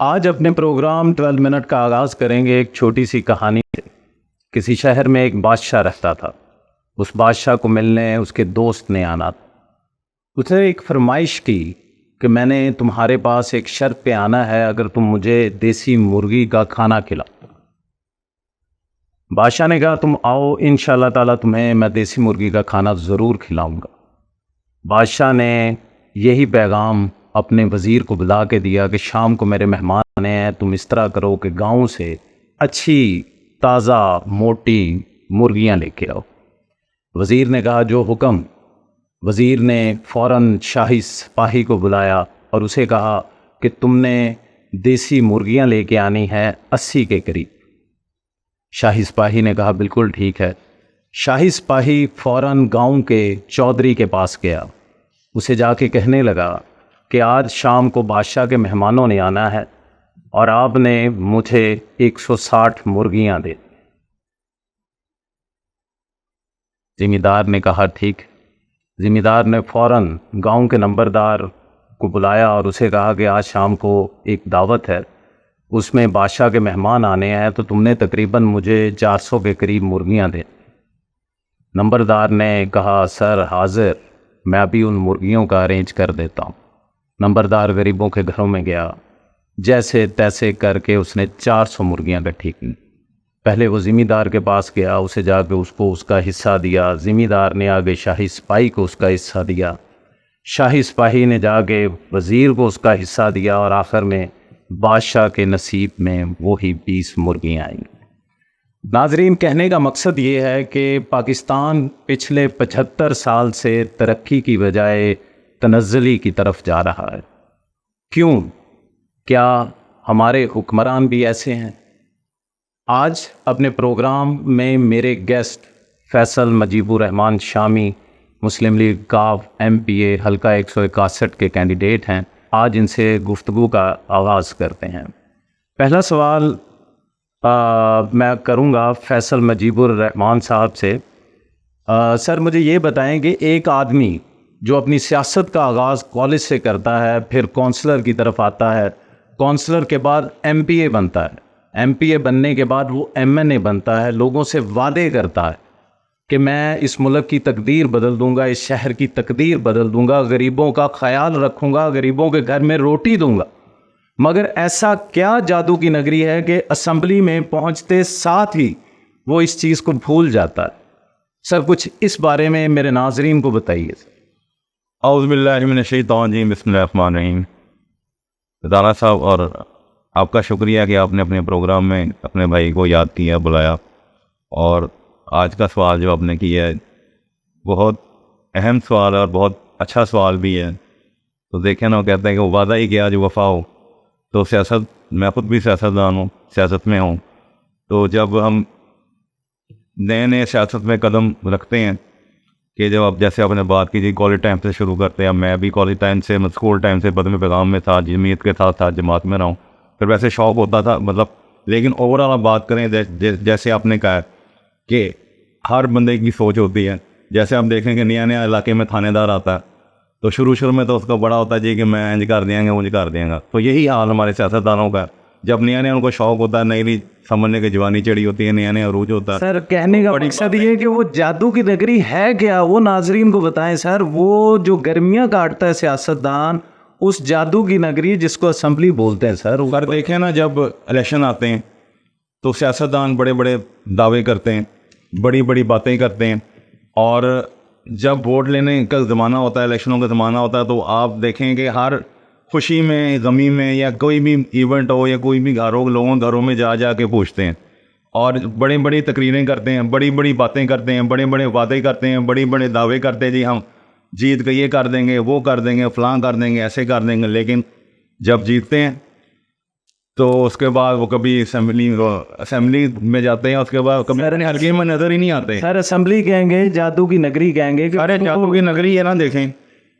आज अपने programme 12 minute का आगाज़ करेंगे एक छोटी सी कहानी से। किसी शहर में एक बादशाह रहता था। उस बादशाह को मिलने उसके दोस्त ने आना था। उसने एक फरमाइश की कि मैंने तुम्हारे पास एक शर्त पे आना है, अगर तुम मुझे देसी मुर्गी का खाना खिलाओ। बादशाह ने कहा तुम आओ, इंशाल्लाह ताला तुम्हें मैं देसी मुर्गी का खाना ज़रूर खिलाऊंगा। बादशाह ने यही पैगाम अपने वज़ीर को बुला के दिया कि शाम को मेरे मेहमान आने हैं, तुम इस तरह करो कि गांव से अच्छी ताज़ा मोटी मुर्गियां लेके आओ। वज़ीर ने कहा जो हुक्म। वज़ीर ने फ़ौरन शाही सिपाही को बुलाया और उसे कहा कि तुमने देसी मुर्गियां लेके आनी है 80 के करीब। शाही सिपाही ने कहा बिल्कुल ठीक है। शाही सिपाही फ़ौरन गांव के चौधरी के पास गया। उसे जाके कहने लगा कि आज शाम को बादशाह के मेहमानों ने आना है और आपने मुझे 160 मुर्गियां दे। ज़िम्मेदार ने कहा ठीक। ज़िम्मेदार ने फ़ौरन गांव के नंबरदार को बुलाया और उसे कहा कि आज शाम को एक दावत है, उसमें बादशाह के मेहमान आने हैं, तो तुमने तकरीबन मुझे 400 के करीब मुर्गियां दे। नंबरदार ने कहा सर हाजिर, मैं अभी उन मुर्गियों का अरेंज कर देता हूँ। नंबरदार गरीबों के घरों में गया, जैसे तैसे करके उसने 400 मुर्गियां इकट्ठी की। पहले वो ज़िम्मेदार के पास गया, उसे जाके उसको उसका हिस्सा दिया। ज़िम्मेदार ने आगे शाही सिपाही को उसका हिस्सा दिया। शाही सिपाही ने जाके वज़ीर को उसका हिस्सा दिया और आखिर में बादशाह के नसीब में वही 20 मुर्गियाँ आईं। नाजरीन, कहने का मकसद ये है कि पाकिस्तान पिछले 75 साल से तरक्की की बजाय तनज़्ज़ुली की तरफ जा रहा है। क्यों? क्या हमारे हुक्मरान भी ऐसे हैं? आज अपने प्रोग्राम में मेरे गेस्ट फैसल मजीबुर रहमान शामी, मुस्लिम लीग काफ MPA हल्का 161 के कैंडिडेट हैं। आज इनसे गुफ्तगू का आगाज़ करते हैं। पहला सवाल मैं करूंगा फैसल मजीबुर रहमान साहब से। सर मुझे ये बताएं कि एक आदमी जो अपनी सियासत का आगाज़ कॉलेज से करता है, फिर काउंसलर की तरफ आता है, काउंसलर के बाद MPA बनता है, MPA बनने के बाद वो MNA बनता है, लोगों से वादे करता है कि मैं इस मुल्क की तकदीर बदल दूंगा, इस शहर की तकदीर बदल दूंगा, गरीबों का ख्याल रखूंगा, गरीबों के घर में रोटी दूंगा। मगर ऐसा क्या जादू की नगरी है कि असेंबली में पहुंचते साथ ही वो इस चीज़ को भूल जाता है। सर कुछ इस बारे में मेरे नाजरीन को बताइए। औज़ु बिल्लाहि मिनश शैतानिर रजीम, बिस्मिल्लाहिर रहमानिर रहीम। राना साहब, और आपका शुक्रिया कि आपने अपने प्रोग्राम में अपने भाई को याद किया, बुलाया। और आज का सवाल जो आपने किया है बहुत अहम सवाल है और बहुत अच्छा सवाल भी है। तो देखें ना, वो कहते हैं कि वो वादा ही किया जो वफ़ा हो। तो सियासत, मैं ख़ुद भी सियासतदान हूँ, सियासत में हूँ। तो जब हम नए नए सियासत में कदम रखते हैं कि जब आप जैसे आपने बात की थी कॉलेज टाइम से शुरू करते हैं, मैं भी कॉलेज टाइम से, स्कूल टाइम से बदम पैगाम में था, जमीयत के साथ साथ जमात में रहा हूँ। फिर वैसे शौक़ होता था मतलब, लेकिन ओवरऑल आप बात करें जैसे आपने कहा कि हर बंदे की सोच होती है। जैसे आप देखें कि नया नया इलाके में थानेदार आता है तो शुरू में तो उसका बड़ा होता है जी कि मैं इंज कर देंगे, वो कर देंगे। तो यही हाल हमारे सियासतदानों का। जब नया नया उनको शौक़ होता है, नई नई समझने की जवानी चढ़ी होती है, नया नया अरूज होता है। सर कहने का मकसद ये है कि वो जादू की नगरी है क्या, वो नाजरीन को बताएं सर। वो जो गर्मियाँ काटता है सियासतदान, उस जादू की नगरी जिसको असेंबली बोलते हैं सर। अगर देखें ना, जब इलेक्शन आते हैं तो सियासतदान बड़े बड़े दावे करते हैं, बड़ी बड़ी बातें करते हैं। और जब वोट लेने का ज़माना होता है, इलेक्शनों का ज़माना होता है, तो आप देखें कि हर खुशी में, गमी में, या कोई भी इवेंट हो या कोई भी घर हो, लोगों घरों में जा के पूछते हैं और बड़ी बड़ी तकरीरें करते हैं, बड़ी बड़ी बातें करते हैं, बड़े बड़े वादे करते हैं, बड़े बड़े दावे करते हैं जी हम जीत के ये कर देंगे, वो कर देंगे, फलां कर देंगे, ऐसे कर देंगे। लेकिन जब जीतते हैं तो उसके बाद वो कभी असेंबली में जाते हैं, उसके बाद कभी हल्के में नज़र ही नहीं आते। सर असेंबली कहेंगे, जादू की नगरी कहेंगे। अरे जादू की नगरी है ना। देखें,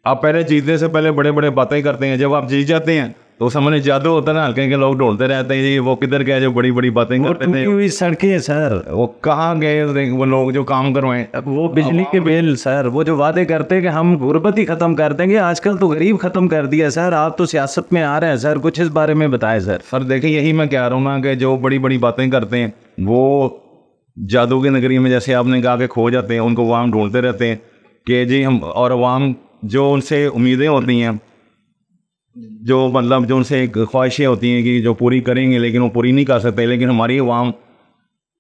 आप पहले जीतने से पहले बड़े बड़े बातें करते हैं, जब आप जीत जाते हैं तो सामने जादू होता है ना, हल्के के लोग ढूंढते रहते हैं जी वो किधर गए जो बड़ी बड़ी बातें करते थे, हुई सड़कें सर, वो कहाँ गए वो लोग जो काम करवाएं। वो बिजली के बिल सर, वो जो वादे करते हैं कि हम गुर्बत ही खत्म कर देंगे, आजकल तो गरीब खत्म कर दिया सर। आप तो सियासत में आ रहे हैं सर, कुछ इस बारे में बताएं सर। सर देखिए यही मैं कह रहा हूँ ना कि जो बड़ी बड़ी बातें करते हैं वो जादू की नगरी में जैसे आपने कहा कि खो जाते हैं, उनको अवाम ढूंढते रहते हैं कि जी हम, और अवाम जो उनसे उम्मीदें होती हैं, जो मतलब जो उनसे ख्वाहिशें होती हैं कि जो पूरी करेंगे लेकिन वो पूरी नहीं कर सकते, लेकिन हमारी अवाम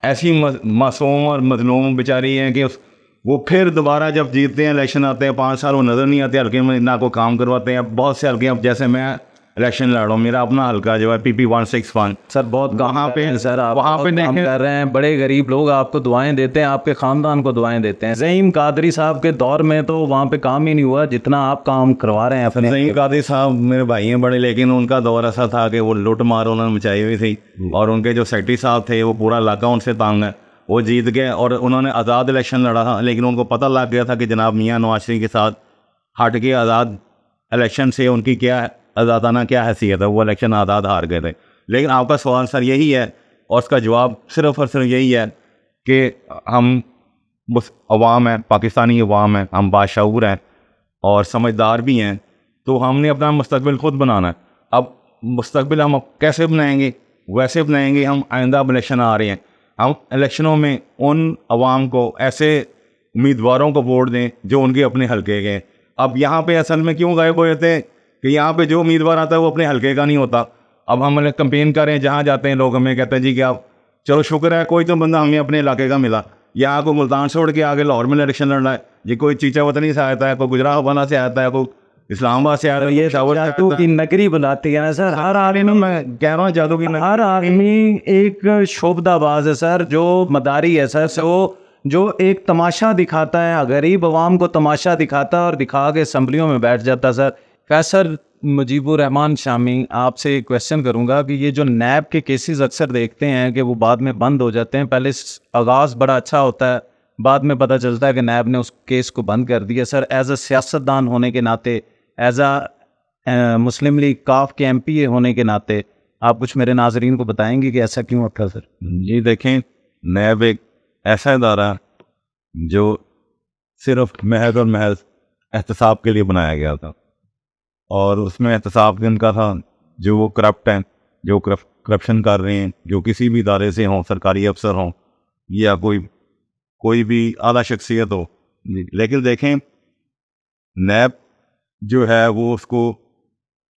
ऐसी मासूम और मजलूम बेचारी है कि वो फिर दोबारा जब जीतते हैं, इलेक्शन आते हैं 5 साल वो नज़र नहीं आते, हल्के में ना को काम करवाते हैं। बहुत से हल्के, अब जैसे मैं इलेक्शन लड़ रहा हूँ, मेरा अपना हल्का जो है PP 161 सर, बहुत वहाँ पे सर आप वहाँ पे काम देखें, कर रहे हैं, बड़े गरीब लोग आपको दुआएं देते हैं, आपके खानदान को दुआएं देते हैं। ज़हीम कादरी साहब के दौर में तो वहाँ पे काम ही नहीं हुआ जितना आप काम करवा रहे हैं अपने। ज़हीम कादरी साहब मेरे भाई हैं बड़े, लेकिन उनका दौर ऐसा था कि वो लूट मार उन्होंने मचाई हुई थी, और उनके जो सेक्रेटरी साहब थे वो पूरा इलाका उनसे तंग है, वो जीत गए और उन्होंने आज़ाद इलेक्शन लड़ा था। लेकिन उनको पता लग गया था कि जनाब मियाँ नवाज शरीफ के साथ हट के आज़ाद इलेक्शन से उनकी क्या आज़ादाना क्या हैसियत है, वो इलेक्शन आज़ाद हार गए थे। लेकिन आपका सवाल सर यही है, और उसका जवाब सिर्फ और सिर्फ यही है कि हम बस अवाम है, पाकिस्तानी अवाम है, हम बाशऊर हैं और समझदार भी हैं, तो हमने अपना मुस्तकबिल खुद बनाना है। अब मुस्तकबिल हम कैसे बनाएंगे? वैसे बनाएंगे, हम आइंदा इलेक्शन आ रहे हैं, हम इलेक्शनों में उन अवाम को ऐसे उम्मीदवारों को वोट दें जो उनके अपने हल्के के। अब यहाँ पे असल में क्यों गायब हो जाते हैं कि यहाँ पे जो उम्मीदवार आता है वो अपने हल्के का नहीं होता। अब हम कंपेन कर रहे हैं, जहाँ जाते हैं लोग हमें कहते हैं जी कि आप चलो शुक्र है कोई तो बंदा हमें अपने इलाके का मिला, यहाँ को मुल्तान छोड़ के आगे लाहौर में इलेक्शन लड़ना है जी, कोई चीचा वतनी से आता है, कोई गुजरातवाला से आता है, कोई इस्लामाबाद से आता है, ये जादू की नगरी बुलाती है ना सर। हर आदमी, मैं कह रहा हूँ जादू की नगरी। हर आदमी एक शोबदाबाज है सर, जो मदारी है सर, वो जो एक तमाशा दिखाता है, गरीब अवाम को तमाशा दिखाता है और दिखा के असम्बलियों में बैठ जाता है सर। फैसल मुजीबुर रहमान शामी, आपसे एक क्वेश्चन करूंगा कि ये जो नैब के केसेस अक्सर देखते हैं कि वो बाद में बंद हो जाते हैं, पहले आगाज़ बड़ा अच्छा होता है, बाद में पता चलता है कि नैब ने उस केस को बंद कर दिया। सर एज अ सियासतदान होने के नाते, एज अ मुस्लिम लीग काफ के MPA होने के नाते, आप कुछ मेरे नाजरीन को बताएंगे कि ऐसा क्यों होता सर? जी देखें, नैब एक ऐसा इदारा जो सिर्फ महज और महज एहतसाब के लिए बनाया गया था, और उसमें एहतसाब इनका था जो वो करप्ट हैं, जो करप्शन कर रहे हैं, जो किसी भी इदारे से हों, सरकारी अफसर हों या कोई भी आला शख्सियत हो। लेकिन देखें, नैब जो है वो उसको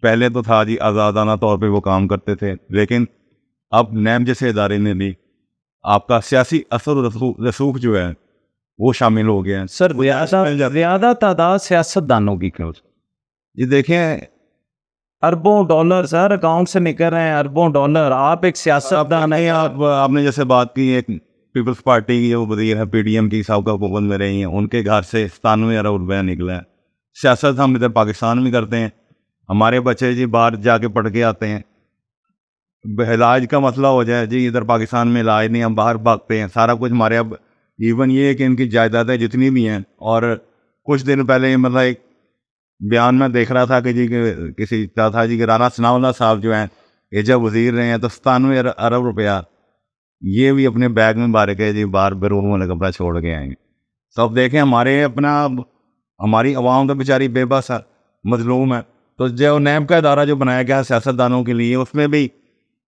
पहले तो था जी आज़ादाना तौर पे वो काम करते थे, लेकिन अब नैब जैसे इदारे ने भी आपका सियासी असर रसूख जो है वो शामिल हो गया है। सर ज़्यादा तादाद सियासतदानों की क्यों? जी देखें, अरबों डॉलर सर अकाउंट से निकल रहे हैं, अरबों डॉलर। आप एक सियासतदान है, आपने जैसे बात की एक पीपल्स पार्टी की जो वजीर है PDM की साउका हुकूमत में रही हैं, उनके घर से 97 अरब रुपया निकला है। सियासत हम इधर पाकिस्तान में करते हैं, हमारे बच्चे जी बाहर जाके पढ़ के आते हैं, इलाज का मसला हो जाए जी इधर पाकिस्तान में इलाज नहीं, हम बाहर भागते हैं, सारा कुछ हमारे। अब इवन ये है कि इनकी जायदादें जितनी भी हैं, और कुछ दिन पहले मतलब एक बयान में देख रहा था कि जी किसी था जी कि राना सनाउल्लाह साहब जो हैं ये जब वजीर रहे हैं तो 97 अरब रुपया ये भी अपने बैग में बार के जी बाहर बेरून वाले कपड़ा छोड़ के आएंगे। तो अब देखें हमारी आवाम तो बेचारी बेबस है, मजलूम है। तो जो नैब का इदारा जो बनाया गया है सियासतदानों के लिए, उसमें भी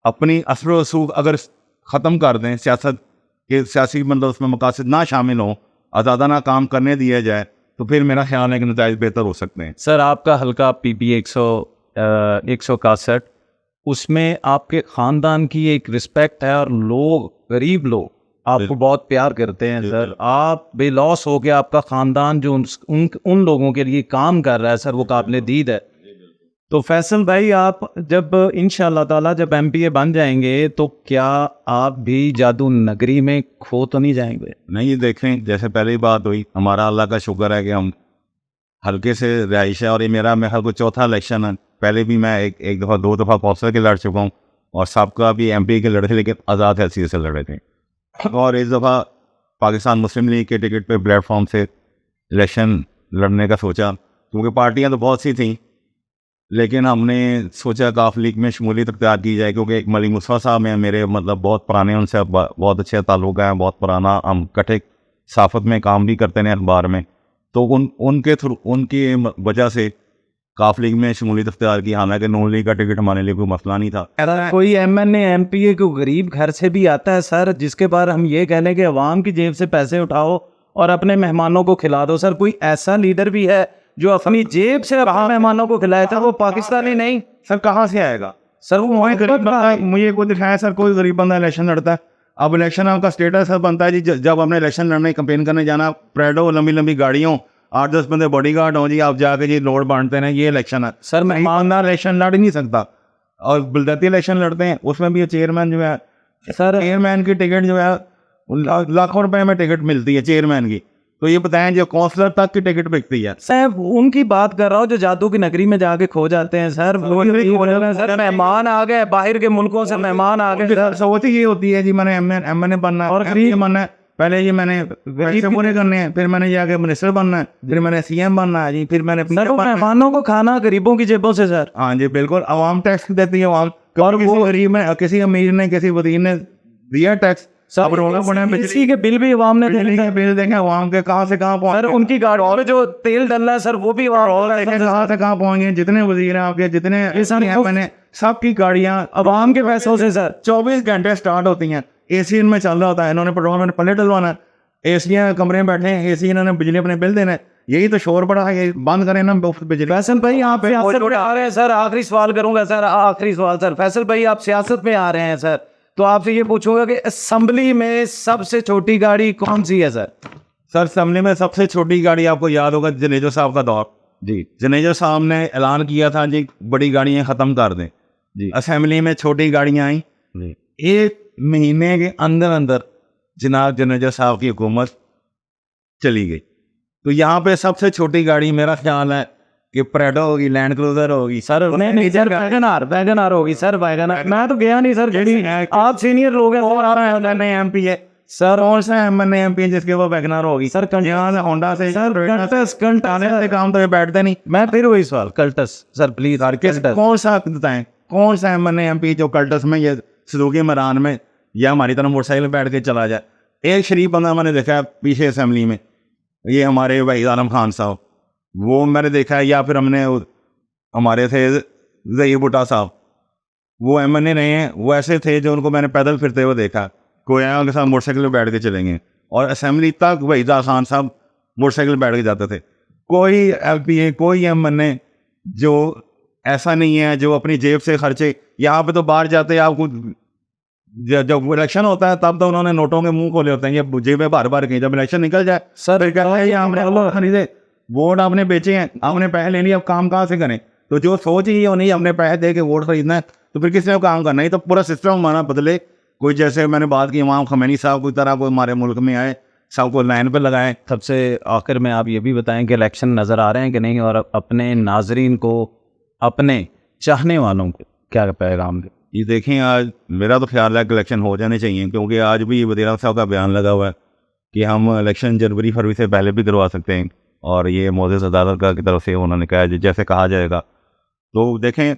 अपनी असर रसूख अगर ख़त्म कर दें, सियासत के सियासी मतलब उसमें मकासद ना शामिल हों, आज़ादाना काम करने दिया जाए, तो फिर मेरा ख्याल है कि नतीजे बेहतर हो सकते हैं। सर आपका हल्का PP 161, उसमें आपके ख़ानदान की एक रिस्पेक्ट है और लोग, गरीब लोग आपको बहुत प्यार करते हैं सर। आप बेलॉस हो गया, आपका ख़ानदान जो उन लोगों के लिए काम कर रहा है सर, वो काबिल दीद है। तो फैसल भाई, आप जब इंशाअल्लाह ताला जब MPA बन जाएंगे तो क्या आप भी जादू नगरी में खो तो नहीं जाएंगे? नहीं, देखें जैसे पहले ही बात हुई, हमारा अल्लाह का शुक्र है कि हम हल्के से रहाइश है, और ये मेरा को चौथा इलेक्शन है। पहले भी मैं एक दफ़ा 2 दफ़ा कौंसलर के लड़ चुका हूँ, और सबका भी MPA के लड़े थे, लेकिन आज़ाद हैसियत से लड़े थे। और इस दफ़ा पाकिस्तान मुस्लिम लीग के टिकट पे प्लेटफॉर्म से इलेक्शन लड़ने का सोचा, क्योंकि पार्टियाँ तो बहुत सी थी, लेकिन हमने सोचा काफ लीग में शमूलियत अख्तियार की जाए, क्योंकि एक मलिक मुस्तफ़ा साहब हैं मेरे, मतलब बहुत पुराने, उनसे बहुत अच्छे ताल्लुक़ हैं, बहुत पुराना, हम इकट्ठे साफत में काम भी करते हैं अखबार में। तो उनके थ्रू, उनकी वजह से काफ लीग में शमूलियत अख्तियार की। हालांकि नून लीग का टिकट हमारे लिए कोई मसला नहीं था। कोई MNA MPA को गरीब घर से भी आता है सर, जिसके बाद हम ये कह लें कि अवाम की जेब से पैसे उठाओ और अपने मेहमानों को खिला दो। सर कोई ऐसा लीडर भी है जो अपनी जेब से अपने मेहमानों को खिलाया था, वो पाकिस्तानी नहीं? सर कहाँ से आएगा सर वो कोई गरीब बंदा, मुझे कोई दिखाया सर कोई गरीब बंदा इलेक्शन लड़ता है। अब इलेक्शन आपका स्टेटस सर बनता है जी, जब आपने इलेक्शन लड़ने कंपेन करने जाना, प्रेडो लंबी लंबी गाड़ियों, 8-10 बंदे बॉडीगार्ड हो जी, आप जाके जी नोट बांटते हैं, ये इलेक्शन है। सर ईमानदार इलेक्शन लड़ ही नहीं सकता। और बलदती इलेक्शन लड़ते हैं, उसमें भी चेयरमैन जो है, सर चेयरमैन की टिकट जो है लाखों रुपए में टिकट मिलती है चेयरमैन की। तो ये बताएं जो काउंसलर तक की टिकट बिकती है। सर उनकी बात कर रहा हूँ जो जादू की नगरी में जाके खो जाते हैं सर। सर मेहमान आ गए, बाहर के मुल्कों से मेहमान आ गए। सोच ही ये होती है जी, मैंने MNA बनना है और गरीब बनना है। पहले ये मैंने पैसे पूरे करने हैं, फिर मैंने जाके मिनिस्टर बनना है, फिर मैंने CM बनना है जी, फिर मैंने मेहमानों को खाना गरीबों की जेबों से सर। हाँ जी बिल्कुल, अवाम टैक्स देती है अवाम। और किसी गरीब ने, किसी अमीर ने, किसी वजीर ने दिया टैक्स। अब रोना पड़ा, बिजली के बिल भी अवाम ने बिजली के बिल देखें अवाम के कहाँ से कहाँ पहुँच। सर उनकी गाड़ियों में जो तेल डलना है सर वो भी कहाँ से कहाँ पहुँच गए। जितने वजीर हैं आपके, जितने मैंने सबकी गाड़ियाँ अवाम के पैसों से सर 24 घंटे स्टार्ट होती हैं। AC इनमें चल रहा होता है, इन्होंने पेट्रोल में पल्ले डलवाना है, AC कमरे में बैठे हैं, AC इन्होंने बिजली अपने बिल देना है। यही तो शोर पड़ा है, ये बंद करें ना बिजली। फैसल भाई आप सियासत में आ रहे हैं सर, आखिरी सवाल करूंगा सर, आखिरी सवाल सर। फैसल भाई आप सियासत में आ रहे हैं सर, तो आपसे ये पूछूंगा कि असेंबली में सबसे छोटी गाड़ी कौन सी है सर? सर असेंबली में सबसे छोटी गाड़ी आपको याद होगा जनेजो साहब का दौर जी। जनेजो साहब ने ऐलान किया था जी बड़ी गाड़ियां खत्म कर दें जी, असेंबली में छोटी गाड़ियां आई जी। 1 महीने के अंदर अंदर जनाब जनेजो साहब की हुकूमत चली गई। तो यहाँ पे सबसे छोटी गाड़ी मेरा ख्याल है कि प्रेडो होगी, लैंड क्रूजर होगी सर, नहीं सर वैगन आर होगी सर, वैगन आर। मैं तो गया नहीं सर, आप सीनियर लोग हैं। और आ रहा है MP है सर, और सा MNA MP है जिसके वो वैगन आर होगी सर। यहाँ से होंडा से सर आने से काम तो बैठते नहीं। मैं फिर वही सवाल कल्टस सर प्लीज, कौन सा बताएं, कौन सा MNA MP जो कल्टस में, ये सदूकी मैदान में या हमारी तरह मोटरसाइकिल बैठ के चला जाए। एक शरीफ बंदा मैंने देखा है पीछे असेंबली में, ये हमारे वहीद आलम खान साहब, वो मैंने देखा है। या फिर हमने हमारे थे ज़हीर भुट्टा साहब, वो MNA रहे हैं, वो ऐसे थे जो उनको मैंने पैदल फिरते हुए देखा, कोई आया उनके साथ मोटरसाइकिल में बैठ के चलेंगे। और असेंबली तक वहीद खान साहब मोटरसाइकिल बैठ के जाते थे। कोई LPA, कोई MNA जो ऐसा नहीं है जो अपनी जेब से खर्चे। यहाँ पे तो बाहर जाते आपको, जब इलेक्शन होता है तब तो उन्होंने नोटों के मुंह खोले होते हैं, ये जेबें बार बार कहीं। जब इलेक्शन निकल जाए सर हमने खरीदे, वोट आपने बेचे हैं, आपने पैसे ले लिए, अब काम कहाँ से करें? तो जो सोच ही नहीं हमने पैसे दे के वोट खरीदना है, तो फिर किसने काम करना है? तो पूरा सिस्टम हमारा बदले। कोई जैसे मैंने बात की इमाम खमैनी साहब की तरह कोई हमारे मुल्क में आए, सबको लाइन पर लगाएं। सबसे आखिर में आप ये भी बताएं कि इलेक्शन नज़र आ रहे हैं कि नहीं, और अपने नाजरीन को, अपने चाहने वालों को क्या पैगाम दें? ये देखें, आज मेरा तो ख्याल है कि इलेक्शन हो जाने चाहिए, क्योंकि आज भी वज़ीर आज़म साहब का बयान लगा हुआ है कि हम इलेक्शन जनवरी-फरवरी से पहले भी करवा सकते हैं। और ये मोअज़्ज़ज़ अदालत की तरफ से उन्होंने कहा है जैसे कहा जाएगा। तो देखें,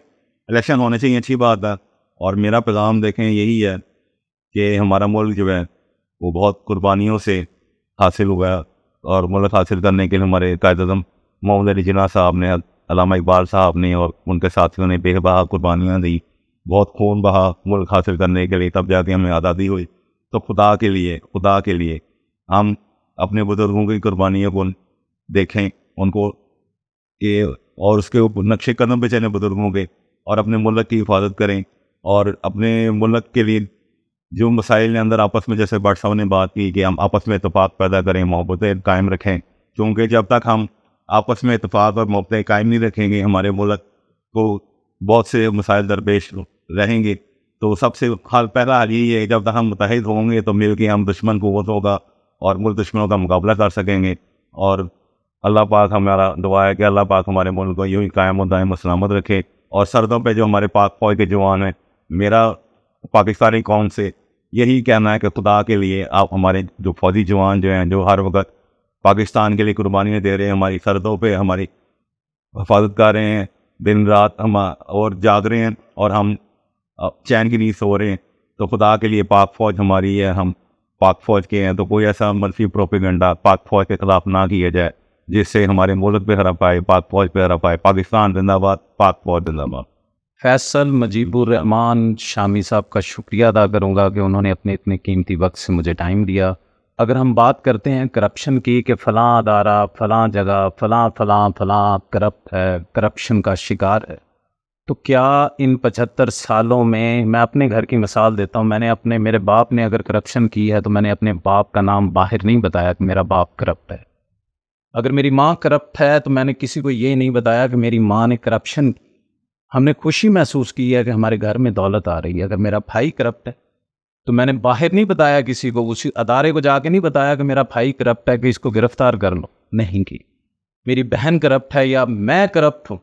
इलेक्शन होने चाहिए, अच्छी बात है। और मेरा पैगाम देखें यही है कि हमारा मुल्क जो है वो बहुत कुर्बानियों से हासिल हुआ है, और मुल्क हासिल करने के लिए हमारे कायद-ए-आज़म मोहम्मद अली जिन्ना साहब ने, अल्लामा इकबाल साहब ने और उनके साथियों ने बेबहा कुर्बानियाँ दी, बहुत खून बहा मुल्क हासिल करने के लिए, तब जाके हमें आज़ादी हुई। तो खुदा के लिए हम अपने बुजुर्गों की कुर्बानियों को देखें, उनको कि और उसके ऊपर नक्शे कदम पे चलें बुजुर्गों के, और अपने मुल्क की हिफाजत करें। और अपने मुल्क के लिए जो मसाइल के अंदर आपस में, जैसे भट्ट साहब ने बात की कि हम आपस में इत्तेफाक पैदा करें, मोहब्बतें कायम रखें, क्योंकि जब तक हम आपस में इत्तेफाक और मोहब्बतें कायम नहीं रखेंगे, हमारे मुल्क को बहुत से मसाइल दरपेश रहेंगे। तो सबसे पहला हाल यही है, जब तक हम मुत्तहिद होंगे तो मिल के हम दुश्मन कुव्वतों का और मुल्क दुश्मनों का मुकाबला कर सकेंगे। और अल्लाह पाक, हमारा दुआ है कि अल्लाह पाक हमारे मुल्क को यूँ ही कायम और दायम सलामत रखे। और सरहदों पे जो हमारे पाक फौज के जवान हैं, मेरा पाकिस्तानी कौम से यही कहना है कि खुदा के लिए आप हमारे जो फौजी जवान जो हैं, जो हर वक्त पाकिस्तान के लिए कुर्बानियाँ दे रहे हैं, हमारी सरहदों पे हमारी हिफाजत कर रहे हैं, दिन रात हम और जाग रहे हैं और हम चैन की नींद सो रहे हैं। तो खुदा के लिए पाक फ़ौज हमारी है, हम पाक फ़ौज के हैं। तो कोई ऐसा मनफी प्रोपेगेंडा पाक फ़ौज के ख़िलाफ़ ना किया जाए जिससे हमारे मुल्क पे हरा पाए, पाक फ़ौज पे हरा पाए। पाकिस्तान जिंदाबाद, पाक फ़ौज जिंदाबाद। फैसल मुजीबुर रहमान शामी साहब का शुक्रिया अदा करूँगा कि उन्होंने अपने इतने कीमती वक्त से मुझे टाइम दिया। अगर हम बात करते हैं करप्शन की कि फ़लाँ अदारा, फ़लाँ जगह, फ़लाँ फ़लाँ फ़लाँ करप्ट है, करप्शन का शिकार है, तो क्या इन 75 सालों में, मैं अपने घर की मिसाल देता हूँ, मेरे बाप ने अगर करप्शन की है तो मैंने अपने बाप का नाम बाहर नहीं बताया कि मेरा बाप करप्ट है। अगर मेरी माँ करप्ट है तो मैंने किसी को ये नहीं बताया कि मेरी माँ ने करप्शन की। हमने खुशी महसूस की है कि हमारे घर में दौलत आ रही है। अगर मेरा भाई करप्ट है तो मैंने बाहर नहीं बताया किसी को, उसी अदारे को जाके नहीं बताया कि मेरा भाई करप्ट है कि इसको गिरफ्तार कर लो, नहीं की। मेरी बहन करप्ट है या मैं करप्ट हूँ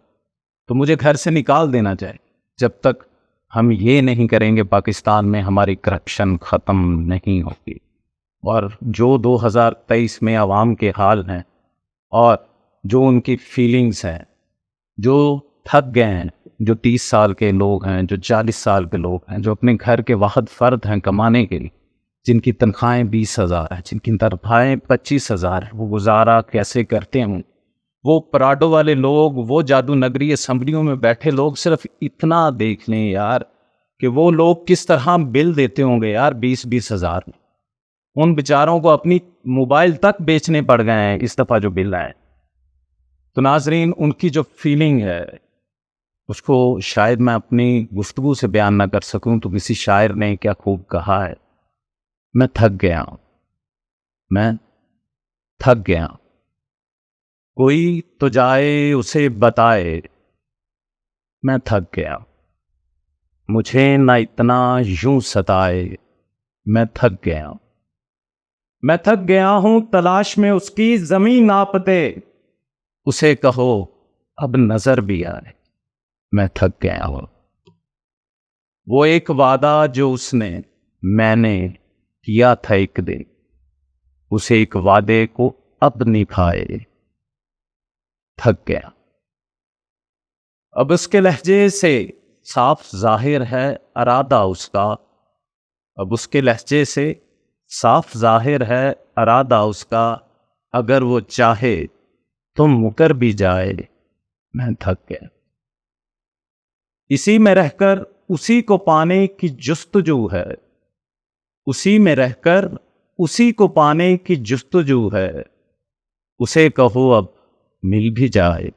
तो मुझे घर से निकाल देना चाहिए। जब तक हम ये नहीं करेंगे पाकिस्तान में हमारी करप्शन ख़त्म नहीं होगी। और जो 2023 में आवाम के हाल हैं और जो उनकी फीलिंग्स हैं, जो थक गए हैं, जो 30 साल के लोग हैं, जो 40 साल के लोग हैं, जो अपने घर के वाहिद फ़र्द हैं कमाने के लिए, जिनकी तनख्वाहें 20,000 हैं, जिनकी तनख्वाहें 25,000 हैं, वो गुजारा कैसे करते हैं? वो पराडो वाले लोग, वो जादू नगरी असम्बलियों में बैठे लोग सिर्फ इतना देख लें यार कि वो लोग किस तरह बिल देते होंगे यार 20-20 हज़ार। उन बेचारों को अपनी मोबाइल तक बेचने पड़ गए हैं इस दफ़ा जो बिल आए। तो नाजरीन, उनकी जो फीलिंग है उसको शायद मैं अपनी गुफ्तगू से बयान ना कर सकूं, तो किसी शायर ने क्या खूब कहा है, मैं थक गया हूं, मैं थक गया हूं, कोई तो जाए उसे बताए, मैं थक गया, मुझे ना इतना यूं सताए, मैं थक गया हूं, मैं थक गया हूं तलाश में उसकी जमीन नाप दे, उसे कहो अब नजर भी आए, मैं थक गया हूं। वो एक वादा जो उसने मैंने किया था एक दिन, उसे एक वादे को अब निभाए, थक गया। अब उसके लहजे से साफ जाहिर है अरादा उसका, अब उसके लहजे से साफ जाहिर है अरादा उसका, अगर वो चाहे तो मुकर भी जाए, मैं थक गया। इसी में रहकर उसी को पाने की जुस्तजू है, उसी में रहकर उसी को पाने की जुस्तजू है, उसे कहो अब मिल भी जाए,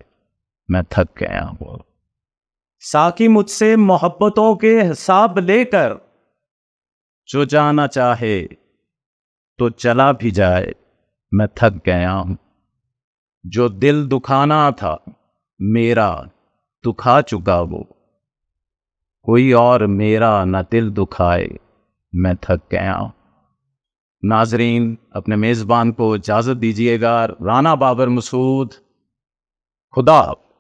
मैं थक गया हूं। साकी मुझसे मोहब्बतों के हिसाब लेकर, जो जाना चाहे तो चला भी जाए, मैं थक गया हूं। जो दिल दुखाना था मेरा दुखा चुका वो, कोई और मेरा न दिल दुखाए, मैं थक गया हूं। नाजरीन, अपने मेज़बान को इजाज़त दीजिएगा। राना बाबर मसूद, खुदा।